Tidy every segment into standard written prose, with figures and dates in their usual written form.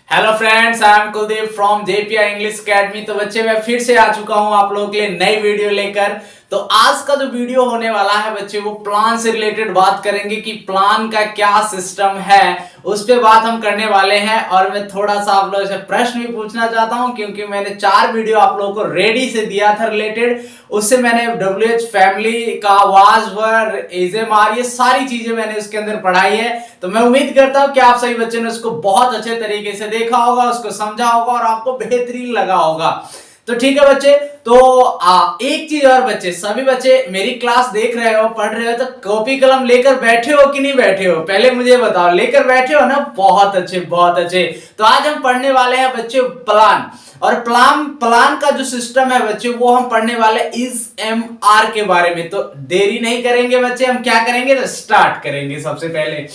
Hello friends, I am Kuldeep from JPI English academy. तो बच्चे मैं फिर से आ चुका हूं आप लोगों के लिए नई वीडियो लेकर। तो आज का जो वीडियो होने वाला है बच्चे, वो प्लान से रिलेटेड बात करेंगे कि प्लान का क्या सिस्टम है, उस पे बात हम करने वाले हैं। और मैं थोड़ा सा आप लोगों से प्रश्न भी पूछना चाहता हूं, क्योंकि मैंने 4 वीडियो आप लोगों को रेडी से दिया था रिलेटेड। उससे मैंने WH फैमिली का वाज वर एजेमार, ये सारी चीजें मैंने उसके अंदर पढ़ाई है। तो मैं उम्मीद करता हूं कि आप सभी बच्चों ने उसको बहुत अच्छे तरीके से देखा होगा, उसको समझा होगा और आपको बेहतरीन लगा होगा। तो ठीक है बच्चे, तो एक चीज और बच्चे, सभी बच्चे मेरी क्लास देख रहे हो, पढ़ रहे हो, तो कॉपी कलम लेकर बैठे हो कि नहीं बैठे हो? पहले मुझे बताओ, लेकर बैठे हो ना? बहुत अच्छे, बहुत अच्छे। तो आज हम पढ़ने वाले हैं बच्चे प्लान। और प्लान का जो सिस्टम है बच्चे, वो हम पढ़ने वाले इज एम आर के बारे में। तो देरी नहीं करेंगे बच्चे, हम क्या करेंगे, तो स्टार्ट करेंगे सबसे पहले।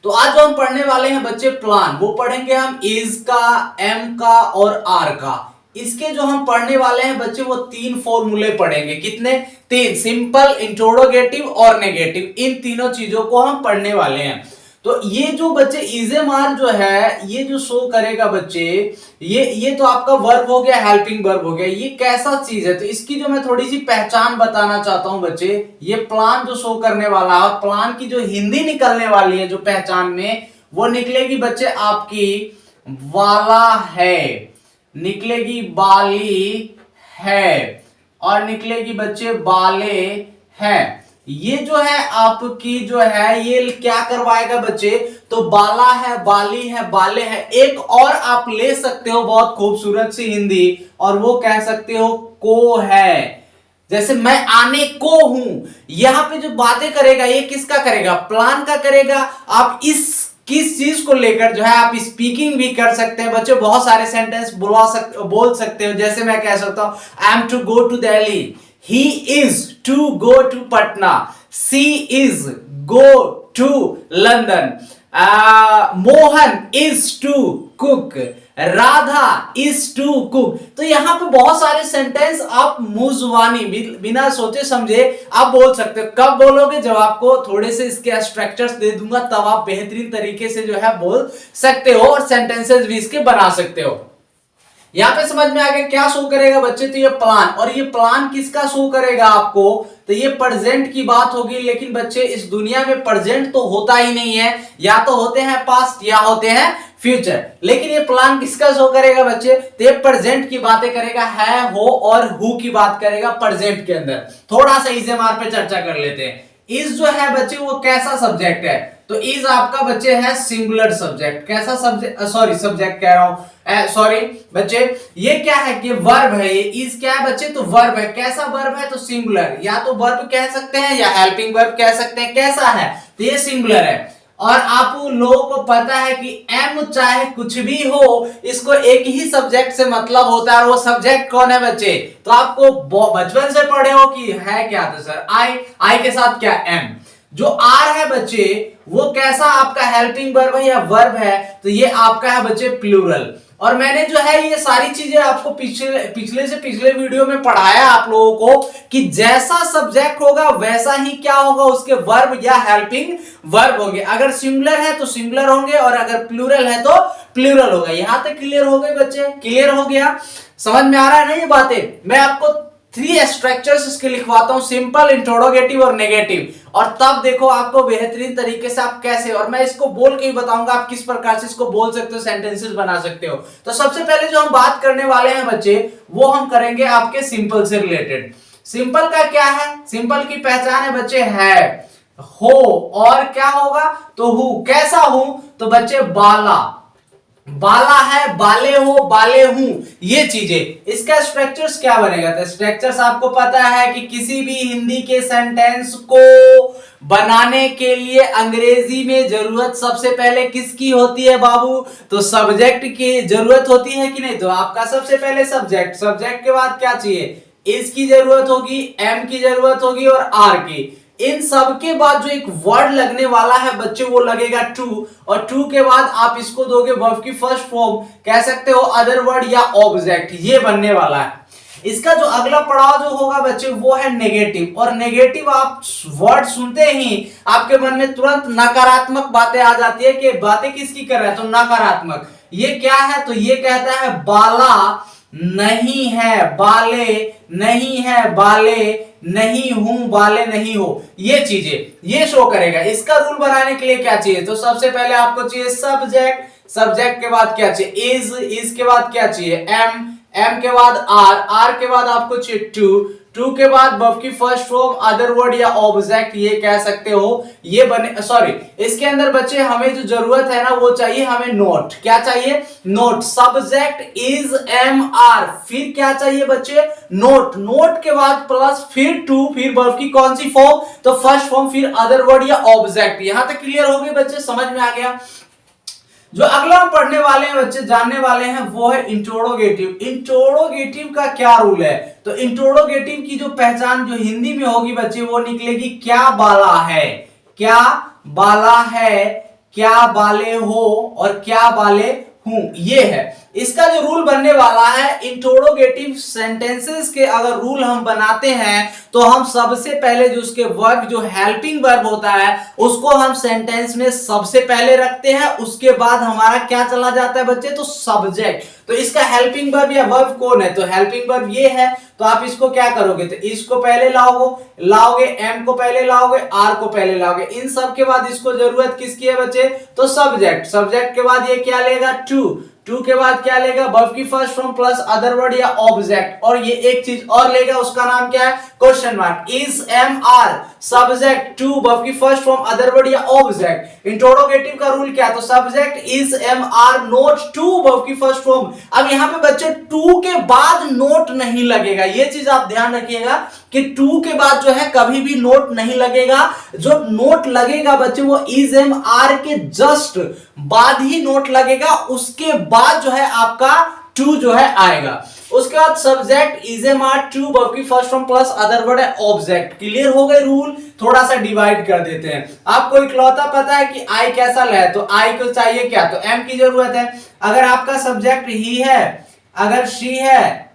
तो आज जो हम पढ़ने वाले हैं बच्चे प्लान, वो पढ़ेंगे हम इज का, एम का और आर का। इसके जो हम पढ़ने वाले हैं बच्चे, वो 3 फॉर्मूले पढ़ेंगे। कितने? 3। सिंपल, इंट्रोगेटिव और नेगेटिव, इन तीनों चीजों को हम पढ़ने वाले हैं। तो ये जो बच्चे इजेमार जो है, ये जो शो करेगा बच्चे, ये तो आपका वर्ब हो गया, हेल्पिंग वर्ब हो गया। ये कैसा चीज है, तो इसकी जो मैं थोड़ी सी पहचान बताना चाहता हूं बच्चे। ये प्लान जो शो करने वाला है, और प्लान की जो हिंदी निकलने वाली है जो पहचान में, वो निकलेगी बच्चे आपकी वाला है, निकलेगी बाली है, और निकलेगी बच्चे बाले है। ये जो है आपकी जो है, ये क्या करवाएगा बच्चे, तो बाला है, बाली है, बाले है। एक और आप ले सकते हो बहुत खूबसूरत सी हिंदी, और वो कह सकते हो को है। जैसे मैं आने को हूं, यहां पे जो बातें करेगा, ये किसका करेगा? प्लान का करेगा। आप इस किस चीज को लेकर जो है, आप स्पीकिंग भी कर सकते हैं बच्चों, बहुत सारे सेंटेंस बोल सकते हो। जैसे मैं कह सकता हूं, I am to go to Delhi, he is to go to Patna, she is go to London, Mohan is to cook, Radha is to cook. तो यहां पे बहुत सारे सेंटेंस आप मुजवानी बिना सोचे समझे आप बोल सकते हो। कब बोलोगे? जब आपको थोड़े से इसके स्ट्रक्चर्स दे दूंगा, तब आप बेहतरीन तरीके से जो है बोल सकते हो, और सेंटेंसेस भी इसके बना सकते हो। यहां पे समझ में आ गया क्या शो करेगा बच्चे? तो ये प्लान, और ये प्लान किसका शो करेगा आपको? तो ये प्रेजेंट की बात होगी। लेकिन बच्चे इस दुनिया में प्रेजेंट तो होता ही नहीं है, या तो होते हैं पास्ट या होते हैं फ्यूचर। लेकिन ये प्लान किसका शो करेगा बच्चे? तो ये प्रेजेंट की बातें करेगा, है, हो और हु की बात करेगा प्रेजेंट के अंदर। थोड़ा सा इजेमार पे चर्चा कर लेते हैं। इज जो है बच्चे, वो कैसा सब्जेक्ट है? तो इज आपका बच्चे है सिंगुलर सब्जेक्ट। कैसा सब्जेक्ट, सॉरी सब्जेक्ट कह रहा हूं, सॉरी बच्चे, ये क्या है कि वर्ब है। ये इज क्या है बच्चे? तो वर्ब है। कैसा वर्ब है? तो सिंगुलर। या तो वर्ब कह सकते हैं या हेल्पिंग वर्ब कह सकते हैं। कैसा है? तो ये सिंगुलर है। और आप लोगों को पता है कि एम चाहे कुछ भी हो, इसको एक ही सब्जेक्ट से मतलब होता है, और वो सब्जेक्ट कौन है बच्चे? तो आपको बचपन से पढ़े हो कि है क्या? तो सर आई के साथ क्या? एम। जो आर है बच्चे, वो कैसा आपका हेल्पिंग वर्ब है या वर्ब है? तो ये आपका है बच्चे प्लूरल। और मैंने जो है ये सारी चीजें आपको पिछले वीडियो में पढ़ाया आप लोगों को, कि जैसा सब्जेक्ट होगा वैसा ही क्या होगा, उसके वर्ब या हेल्पिंग वर्ब होंगे। अगर सिंगुलर है तो सिंगुलर होंगे, और अगर प्लूरल है तो प्लूरल होगा। यहां तक क्लियर हो गए बच्चे? क्लियर हो गया? समझ में आ रहा है ना ये बातें? मैं आपको 3 स्ट्रक्चर्स इसके लिखवाता हूं, सिंपल, इंट्रोगेटिव और नेगेटिव, और तब देखो आपको बेहतरीन तरीके से आप कैसे, और मैं इसको बोल के ही बताऊंगा आप किस प्रकार से इसको बोल सकते हो, सेंटेंसेस बना सकते हो। तो सबसे पहले जो हम बात करने वाले हैं बच्चे, वो हम करेंगे आपके सिंपल से रिलेटेड। सिंपल का क्या है? सिंपल की पहचान है बच्चे है, हो, और क्या होगा? तो हु। कैसा हूं? तो बच्चे बाला, बाला है, बाले हो, बाले हूं, ये चीजें। इसका स्ट्रक्चर्स क्या बनेगा? तो स्ट्रक्चर्स आपको पता है कि किसी भी हिंदी के सेंटेंस को बनाने के लिए अंग्रेजी में जरूरत सबसे पहले किसकी होती है बाबू? तो सब्जेक्ट की जरूरत होती है कि नहीं? तो आपका सबसे पहले सब्जेक्ट, सब्जेक्ट के बाद क्या चाहिए? इज की जरूरत होगी, एम की जरूरत होगी और आर की। इन सब के बाद जो एक वर्ड लगने वाला है बच्चे, वो लगेगा टू, और टू के बाद आप इसको दोगे वर्ब की फर्स्ट फॉर्म, कह सकते हो अदर वर्ड या ऑब्जेक्ट, ये बनने वाला है। इसका जो अगला पड़ाव जो होगा बच्चे, वो है नेगेटिव। और नेगेटिव आप वर्ड सुनते ही आपके मन में तुरंत नकारात्मक बातें आ जाती है कि बातें किसकी कर रहा है, तो नकारात्मक। ये क्या है, तो ये कहता है बाला नहीं है, बाले नहीं है, बाले नहीं हूं, बाले नहीं हो, ये चीजें ये शो करेगा। इसका रूल बनाने के लिए क्या चाहिए, तो सबसे पहले आपको चाहिए सब्जेक्ट, सब्जेक्ट के बाद क्या चाहिए इज के बाद क्या चाहिए एम के बाद आर के बाद आपको चाहिए टू के बाद वर्ब की फर्स्ट फॉर्म अदर वर्ड या ऑब्जेक्ट ये कह सकते हो, ये बने सॉरी इसके अंदर बच्चे हमें जो जरूरत है ना वो चाहिए हमें नोट, क्या चाहिए not, subject is am are, फिर क्या चाहिए बच्चे नोट, नोट के बाद प्लस फिर टू, फिर वर्ब की कौन सी फॉर्म, तो फर्स्ट फॉर्म, फिर अदर वर्ड या ऑब्जेक्ट। यहां तक क्लियर हो गए बच्चे, समझ में आ गया। जो अगला हम पढ़ने वाले हैं बच्चे, जानने वाले हैं, वो है इंट्रोरोगेटिव। इंट्रोरोगेटिव का क्या रूल है, तो इंट्रोरोगेटिव की जो पहचान जो हिंदी में होगी बच्चे वो निकलेगी क्या बाला है, क्या बाला है, क्या बाले हो और क्या बाले हूं, ये है इसका जो रूल बनने वाला है। इंट्रोरोगेटिव सेंटेंसेस के अगर रूल हम बनाते हैं तो हम सबसे पहले जो उसके वर्ब जो हेल्पिंग वर्ब होता है उसको हम सेंटेंस में सबसे पहले रखते हैं, उसके बाद हमारा क्या चला जाता है बच्चे, तो सब्जेक्ट। तो इसका हेल्पिंग वर्ब या वर्ब कौन है, तो हेल्पिंग वर्ब ये है, तो आप इसको क्या करोगे, तो इसको पहले लाओगे एम को पहले लाओगे, आर को पहले लाओगे, इन सब के बाद इसको जरूरत किसकी है बच्चे, तो सब्जेक्ट, सब्जेक्ट के बाद ये क्या लेगा टू के बाद क्या लेगा वर्ब की first form plus other word या ऑब्जेक्ट, और ये एक चीज और लेगा उसका नाम क्या है question mark, is am are subject to verb की फर्स्ट फॉर्म अदर वर्ड या ऑब्जेक्ट। इंट्रोरोगेटिव का रूल क्या है, तो subject is am are not to verb की फर्स्ट फॉर्म। अब यहां पे बच्चे टू के बाद नोट नहीं लगेगा, ये चीज आप ध्यान रखिएगा कि टू के बाद जो है कभी भी नोट नहीं लगेगा, जो नोट लगेगा बच्चे वो इज एम आर के जस्ट बाद ही नोट लगेगा, उसके बाद जो है आपका टू जो है आएगा। उसके बाद subject is am are to verb की first form plus other word है ऑब्जेक्ट। क्लियर हो गए रूल, थोड़ा सा डिवाइड कर देते हैं। आपको इकलौता पता है कि आई कैसा है, तो आई को चाहिए क्या, तो एम की जरूरत है। अगर आपका सब्जेक्ट ही है, अगर शी है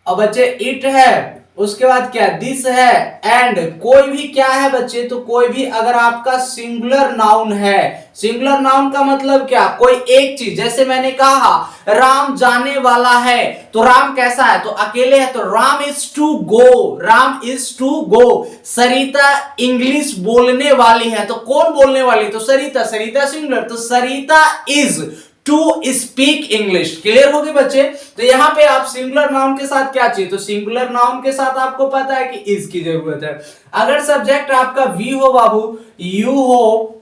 और बच्चे इट है, उसके बाद क्या दिस है, एंड कोई भी क्या है बच्चे, तो कोई भी अगर आपका सिंगुलर नाउन है, सिंगुलर नाउन का मतलब क्या, कोई एक चीज, जैसे मैंने कहा राम जाने वाला है, तो राम कैसा है, तो अकेले है, तो Ram is to go, Ram is to go. Sarita English बोलने वाली है, तो कौन बोलने वाली, तो सरिता, सरिता सिंगुलर, तो Sarita is to speak English. Clear हो गए बच्चे। तो यहां पे आप सिंगुलर नाउन के साथ क्या चाहिए, तो सिंगुलर नाउन के साथ आपको पता है कि इज की जरूरत है। अगर सब्जेक्ट आपका वी हो बाबू, यू हो,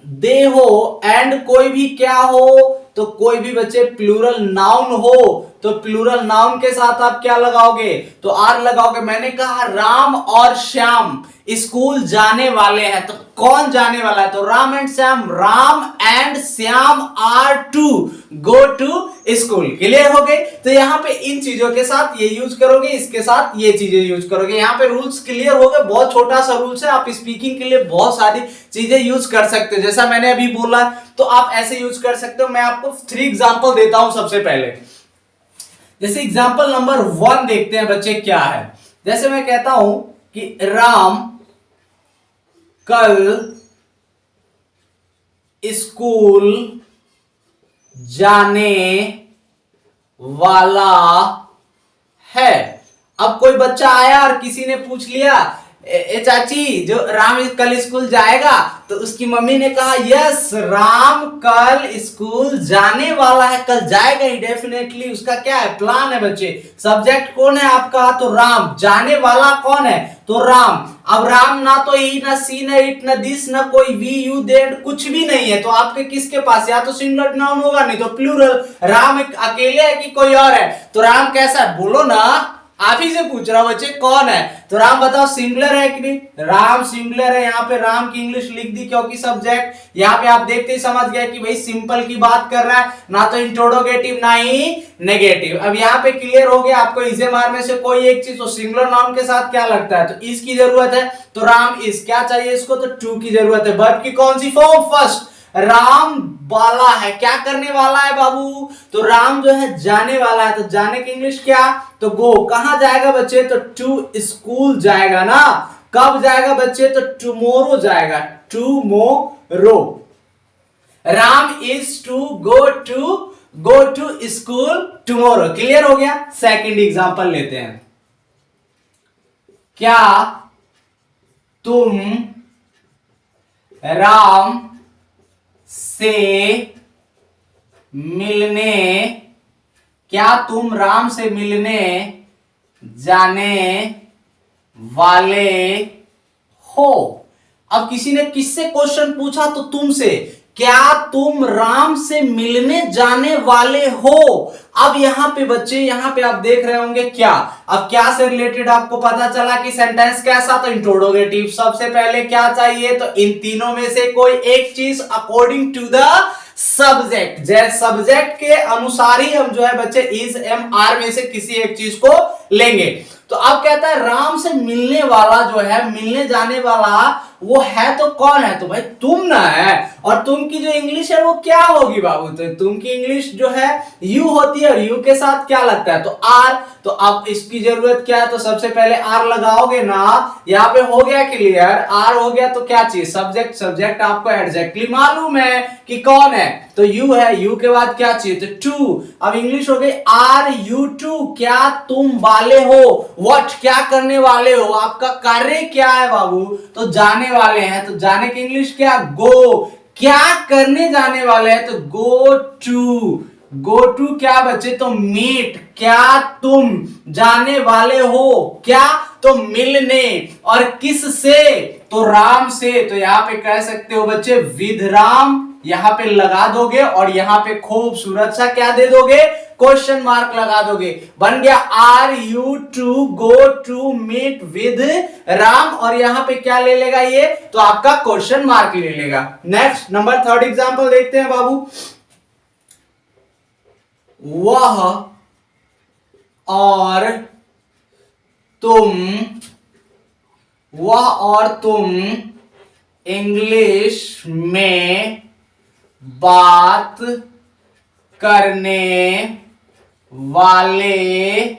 दे हो, एंड कोई भी क्या हो, तो कोई भी बच्चे प्लूरल नाउन हो, तो प्लूरल नाउन के साथ आप क्या लगाओगे, तो आर लगाओगे। मैंने कहा राम और श्याम स्कूल जाने वाले हैं, तो कौन जाने वाला है, तो Ram and Shyam, Ram and Shyam are to go to school. Clear हो गए। तो यहां पे इन चीजों के साथ ये यूज करोगे, इसके साथ ये चीजें यूज करोगे। यहां पे रूल्स क्लियर हो गए, बहुत छोटा सा रूल्स है, आप स्पीकिंग के लिए बहुत सारी चीजें यूज कर सकते हो। जैसा मैंने अभी बोला तो आप ऐसे यूज कर सकते हो। मैं आपको 3 एग्जांपल देता हूं सबसे पहले। जैसे एग्जांपल नंबर 1 देखते हैं बच्चे क्या है। जैसे मैं कहता हूं कि राम कल स्कूल जाने वाला है। अब कोई बच्चा आया और किसी ने पूछ लिया, ए चाची जो राम कल स्कूल जाएगा, तो उसकी मम्मी ने कहा यस राम कल स्कूल जाने वाला है, कल जाएगा ही डेफिनेटली, उसका क्या है प्लान है बच्चे। सब्जेक्ट कौन है आपका, तो राम, जाने वाला कौन है, तो राम। अब राम ना तो ई ना सी ना इट ना दिस ना कोई वी यू दे कुछ भी नहीं है, तो आपके किसके पास, या तो सिंगुलर नाउन होगा नहीं तो प्लूरल। राम अकेले है कि कोई और है, तो राम कैसा है बोलो ना, आप ही से पूछ रहा हूं बच्चे कौन है, तो राम बताओ सिंगुलर है कि नहीं, राम सिंगुलर है। यहाँ पे राम की इंग्लिश लिख दी क्योंकि सब्जेक्ट, यहाँ पे आप देखते ही समझ गए कि भाई सिंपल की बात कर रहा है, ना तो इंट्रोडोगेटिव ना ही नेगेटिव। अब यहाँ पे क्लियर हो गया आपको, इसे मार में से कोई एक चीज, तो सिंगुलर नाउन के साथ क्या लगता है, तो इस की जरूरत है, तो राम इस, क्या चाहिए इसको, तो टू की जरूरत है। वर्ब की कौन सी फॉर्म, फर्स्ट, राम वाला है, क्या करने वाला है बाबू, तो राम जो है जाने वाला है, तो जाने की इंग्लिश क्या, तो गो। कहां जाएगा बच्चे, तो टू स्कूल जाएगा ना। कब जाएगा बच्चे, तो टुमारो जाएगा, tomorrow. Ram is to go to school tomorrow. Clear हो गया। सेकंड एग्जांपल लेते हैं। क्या तुम राम से मिलने जाने वाले हो। अब किसी ने किससे क्वेश्चन पूछा? तो तुमसे। क्या तुम राम से मिलने जाने वाले हो? अब यहां पे बच्चे, यहां पे आप देख रहे होंगे क्या, अब क्या से रिलेटेड आपको पता चला कि सेंटेंस कैसा? तो इंट्रोगेटिव। सबसे पहले क्या चाहिए? तो इन तीनों में से कोई एक चीज अकॉर्डिंग टू द सब्जेक्ट, जैसे सब्जेक्ट के अनुसार ही हम जो है बच्चे इज एम आर में से किसी एक चीज को लेंगे। तो अब कहता है राम से मिलने वाला जो है, मिलने जाने वाला वो है तो कौन है? तो भाई तुम ना है। और तुम की जो इंग्लिश है वो क्या होगी बाबू? तो तुम की इंग्लिश जो है यू होती है, और यू के साथ क्या लगता है? तो आर। तो अब इसकी जरूरत क्या है? तो सबसे पहले आर लगाओगे ना। यहां पे हो गया क्लियर। आर हो गया तो क्या चाहिए? सब्जेक्ट। सब्जेक्ट आपको एग्जैक्टली मालूम है कि कौन है, तो यू है। यू के बाद क्या चाहिए? तो टू। अब इंग्लिश हो गई आर यू टू। क्या तुम वाले हो? व्हाट, क्या करने वाले हो? आपका कार्य क्या है बाबू? तो जाने वाले हैं। तो जाने की इंग्लिश क्या? गो। क्या करने जाने वाले हैं? तो गो टू। गो टू क्या बच्चे? तो मीट। क्या तुम जाने वाले हो? क्या? तो मिलने। और किस से? तो राम से। तो यहां पे कह सकते हो बच्चे विद राम, यहां पे लगा दोगे और यहां पे खूबसूरत सा क्या दे दोगे? क्वेश्चन मार्क लगा दोगे। बन गया are you to go to meet with Ram, और यहां पे क्या ले लेगा ये? तो आपका क्वेश्चन मार्क ले लेगा। नेक्स्ट नंबर थर्ड एग्जांपल देखते हैं बाबू। वह और तुम इंग्लिश में बात करने वाले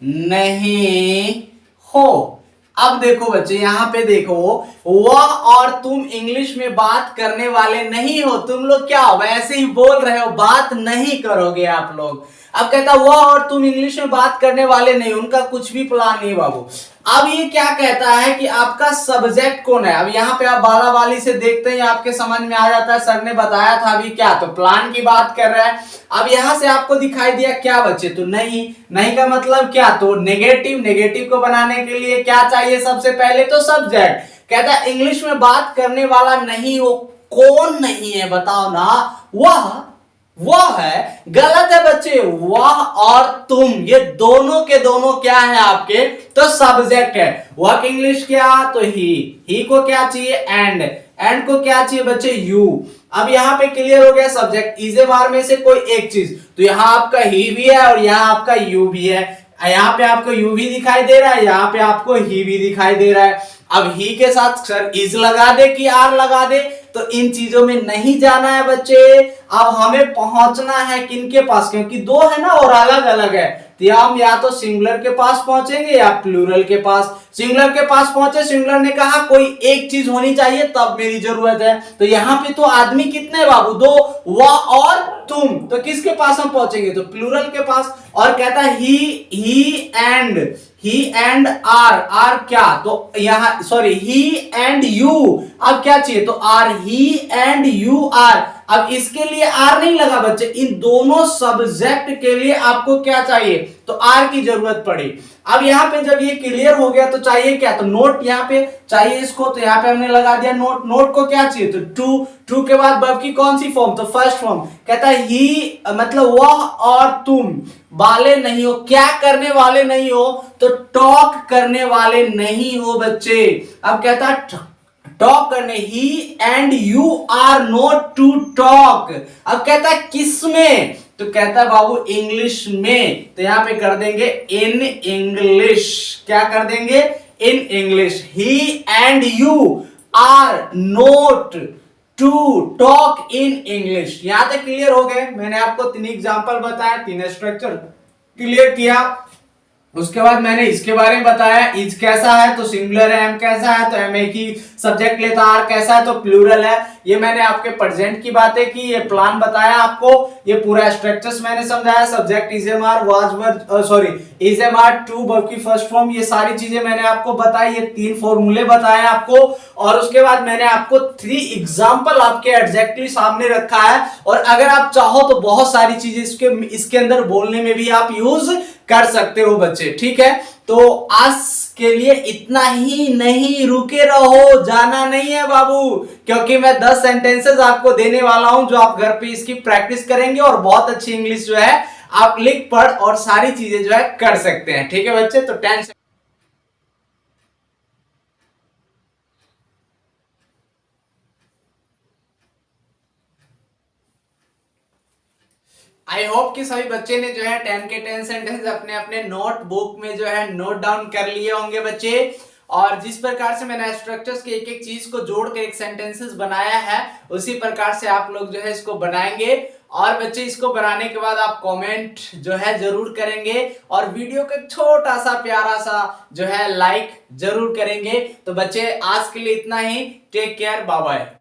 नहीं हो। अब देखो बच्चे, यहां पे देखो, वह और तुम इंग्लिश में बात करने वाले नहीं हो। तुम लोग क्या हो, वैसे ही बोल रहे हो, बात नहीं करोगे आप लोग। अब कहता वह और तुम इंग्लिश में बात करने वाले नहीं, उनका कुछ भी प्लान नहीं बाबू। अब ये क्या कहता है कि आपका सब्जेक्ट कौन है? अब यहाँ पे आप बाला बाली से देखते हैं, आपके समझ में आ जाता है, सर ने बताया था अभी क्या, तो प्लान की बात कर रहा है। अब यहां से आपको दिखाई दिया क्या बच्चे? तो नहीं। नहीं का मतलब क्या? तो नेगेटिव। नेगेटिव को बनाने के लिए क्या चाहिए? सबसे पहले तो सब्जेक्ट। कहता है इंग्लिश में बात करने वाला नहीं हो। कौन नहीं है बताओ ना? वह है। गलत है बच्चे। वह और तुम ये दोनों के दोनों क्या है आपके? तो सब्जेक्ट है। वह की इंग्लिश क्या? तो ही को क्या चाहिए? एंड को क्या चाहिए बच्चे? यू। अब यहां पे क्लियर हो गया सब्जेक्ट इज ए बार में से कोई एक चीज। तो यहां आपका ही भी है और यहां आपका यू भी है। यहां पे आपको यू भी दिखाई दे रहा है, यहां पे आपको ही भी दिखाई दे रहा है। अब ही के साथ सर इज लगा दे कि आर लगा दे, तो इन चीजों में नहीं जाना है बच्चे। अब हमें पहुंचना है किनके पास? क्योंकि दो है ना और अलग अलग है, तो हम या तो सिंगुलर के पास पहुंचेंगे या प्लूरल के पास। सिंगुलर के पास पहुंचे, सिंगुलर ने कहा कोई एक चीज होनी चाहिए तब मेरी जरूरत है। तो यहां पे तो आदमी कितने बाबू? दो। वह और तुम। तो किसके पास हम पहुंचेंगे? तो प्लूरल के पास। और कहता है ही एंड आर क्या? तो यहां सॉरी ही एंड यू। अब क्या चाहिए? तो are he and you are. अब इसके लिए आर नहीं लगा बच्चे, इन दोनों सब्जेक्ट के लिए आपको क्या चाहिए? तो आर की जरूरत पड़ी। अब यहां पे जब ये क्लियर हो गया तो चाहिए क्या? तो नोट यहां पे चाहिए इसको, तो यहां पे हमने लगा दिया नोट। नोट को क्या चाहिए? तो टू के बाद वर्ब की कौन सी फॉर्म? तो फर्स्ट फॉर्म। कहता है ही मतलब वह और तुम वाले नहीं हो। क्या करने वाले नहीं हो? तो टॉक करने वाले नहीं हो बच्चे। अब कहता है टॉक करने, he and you are not to talk. अब कहता है किस में? तो कहता है बाबू इंग्लिश में। तो यहां पे कर देंगे इन इंग्लिश। क्या कर देंगे? In English. He and you are not to talk in English. यहां तक क्लियर हो गए? मैंने आपको 3 एग्जांपल बताया, 3 स्ट्रक्चर क्लियर किया। उसके बाद मैंने इसके बारे में बताया, इज कैसा है तो सिंगुलर है, एम कैसा है तो एम एक ही सब्जेक्ट लेता, आर कैसा है तो प्लूरल है। ये मैंने आपके प्रेजेंट की बातें की, ये प्लान बताया आपको, ये पूरा स्ट्रक्चर्स मैंने समझाया, subject is am are, was were sorry is am are, to verb की फर्स्ट फॉर्म, ये सारी चीजें मैंने आपको बताई, ये 3 फॉर्मूले बताए आपको। और उसके बाद मैंने आपको 3 एग्जांपल आपके एग्जैक्टली सामने रखा है, और अगर आप चाहो तो बहुत सारी चीजें इसके अंदर बोलने में भी आप यूज कर सकते हो बच्चे, ठीक है। तो आज के लिए इतना ही, नहीं रुके रहो, जाना नहीं है बाबू, क्योंकि मैं 10 सेंटेंसेस आपको देने वाला हूं जो आप घर पे इसकी प्रैक्टिस करेंगे और बहुत अच्छी इंग्लिश जो है आप लिख पढ़ और सारी चीजें जो है कर सकते हैं, ठीक है बच्चे। तो 10 आई होप कि सभी बच्चे ने जो है 10 के 10 सेंटेंस अपने अपने नोटबुक में जो है नोट डाउन कर लिए होंगे बच्चे। और जिस प्रकार से मैंने स्ट्रक्चर्स के एक एक चीज को जोड़ के एक सेंटेंसेस बनाया है, उसी प्रकार से आप लोग जो है इसको बनाएंगे। और बच्चे इसको बनाने के बाद आप कमेंट जो है जरूर करेंगे, और वीडियो को छोटा सा प्यारा सा जो है लाइक जरूर करेंगे। तो बच्चे आज के लिए इतना ही, टेक केयर, बाय बाय।